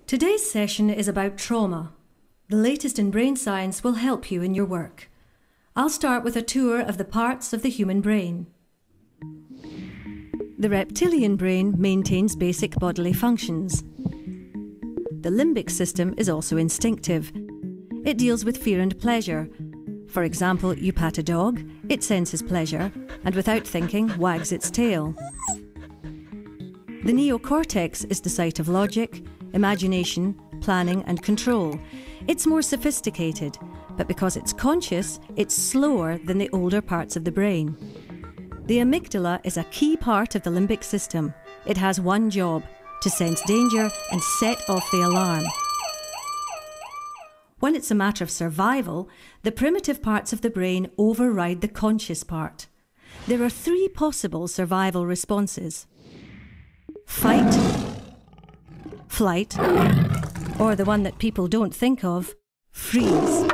Today's session is about trauma. The latest in brain science will help you in your work. I'll start with a tour of the parts of the human brain. The reptilian brain maintains basic bodily functions. The limbic system is also instinctive. It deals with fear and pleasure. For example, you pat a dog, it senses pleasure, and without thinking, wags its tail. The neocortex is the site of logic, imagination, planning and control. It's more sophisticated, but because it's conscious, it's slower than the older parts of the brain. The amygdala is a key part of the limbic system. It has one job: to sense danger and set off the alarm. When it's a matter of survival, the primitive parts of the brain override the conscious part. There are three possible survival responses: fight, flight, or the one that people don't think of, freeze.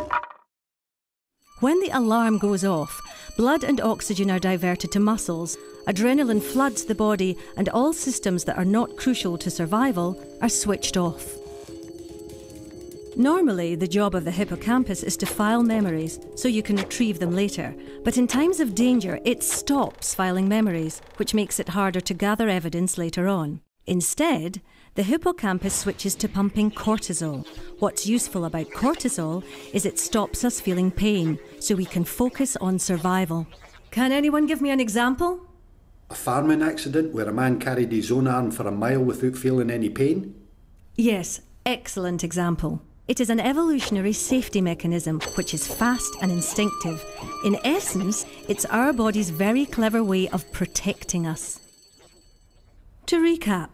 When the alarm goes off, blood and oxygen are diverted to muscles, adrenaline floods the body, and all systems that are not crucial to survival are switched off. Normally, the job of the hippocampus is to file memories so you can retrieve them later, but in times of danger, it stops filing memories, which makes it harder to gather evidence later on. Instead, the hippocampus switches to pumping cortisol. What's useful about cortisol is it stops us feeling pain, so we can focus on survival. Can anyone give me an example? A farming accident where a man carried his own arm for a mile without feeling any pain? Yes, excellent example. It is an evolutionary safety mechanism which is fast and instinctive. In essence, it's our body's very clever way of protecting us. To recap,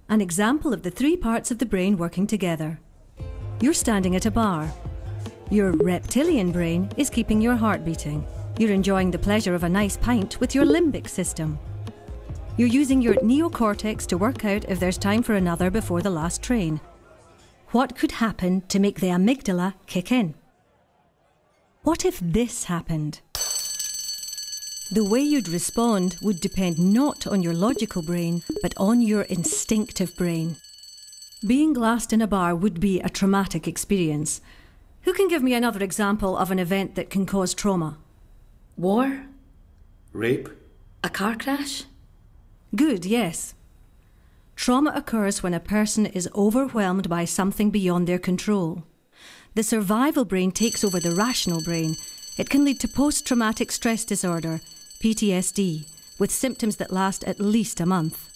an example of the three parts of the brain working together. You're standing at a bar. Your reptilian brain is keeping your heart beating. You're enjoying the pleasure of a nice pint with your limbic system. You're using your neocortex to work out if there's time for another before the last train. What could happen to make the amygdala kick in? What if this happened? The way you'd respond would depend not on your logical brain, but on your instinctive brain. Being glassed in a bar would be a traumatic experience. Who can give me another example of an event that can cause trauma? War? Rape? A car crash? Good, yes. Trauma occurs when a person is overwhelmed by something beyond their control. The survival brain takes over the rational brain. It can lead to post-traumatic stress disorder, PTSD, with symptoms that last at least a month.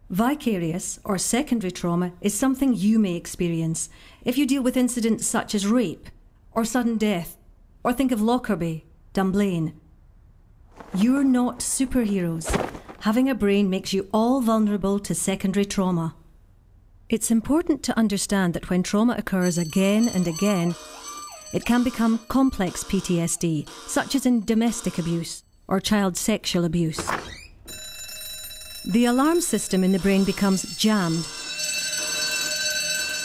Vicarious or secondary trauma is something you may experience if you deal with incidents such as rape or sudden death, or think of Lockerbie, Dunblane. You're not superheroes. Having a brain makes you all vulnerable to secondary trauma. It's important to understand that when trauma occurs again and again, it can become complex PTSD, such as in domestic abuse or child sexual abuse. The alarm system in the brain becomes jammed.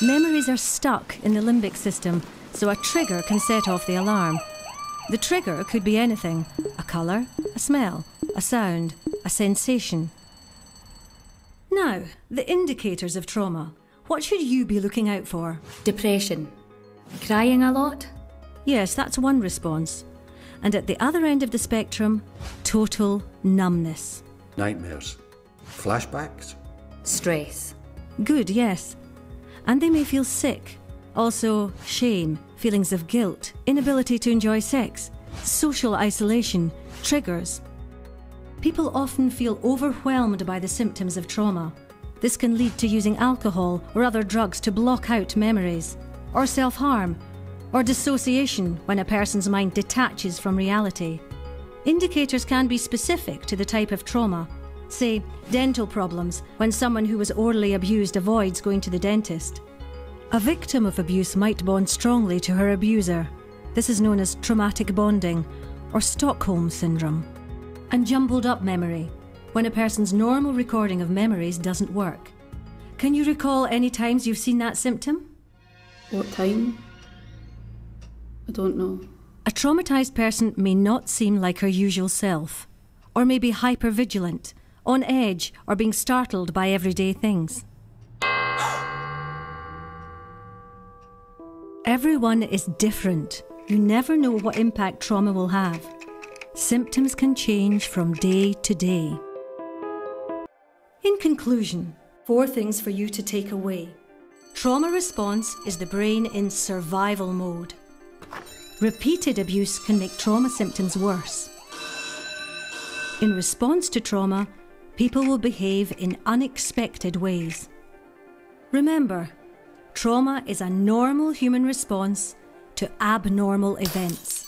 Memories are stuck in the limbic system, so a trigger can set off the alarm. The trigger could be anything: a colour, a smell, a sound, a sensation. Now, the indicators of trauma. What should you be looking out for? Depression. Crying a lot? Yes, that's one response. And at the other end of the spectrum, total numbness. Nightmares? Flashbacks? Stress. Good, yes. And they may feel sick. Also, shame, feelings of guilt, inability to enjoy sex, social isolation, triggers. People often feel overwhelmed by the symptoms of trauma. This can lead to using alcohol or other drugs to block out memories, or self-harm, or dissociation when a person's mind detaches from reality. Indicators can be specific to the type of trauma. Say, dental problems, when someone who was orally abused avoids going to the dentist. A victim of abuse might bond strongly to her abuser. This is known as traumatic bonding, or Stockholm syndrome. And jumbled up memory, when a person's normal recording of memories doesn't work. Can you recall any times you've seen that symptom? What time? I don't know. A traumatised person may not seem like her usual self, or may be hypervigilant, on edge, or being startled by everyday things. Everyone is different. You never know what impact trauma will have. Symptoms can change from day to day. In conclusion, 4 things for you to take away. Trauma response is the brain in survival mode. Repeated abuse can make trauma symptoms worse. In response to trauma, people will behave in unexpected ways. Remember, trauma is a normal human response to abnormal events.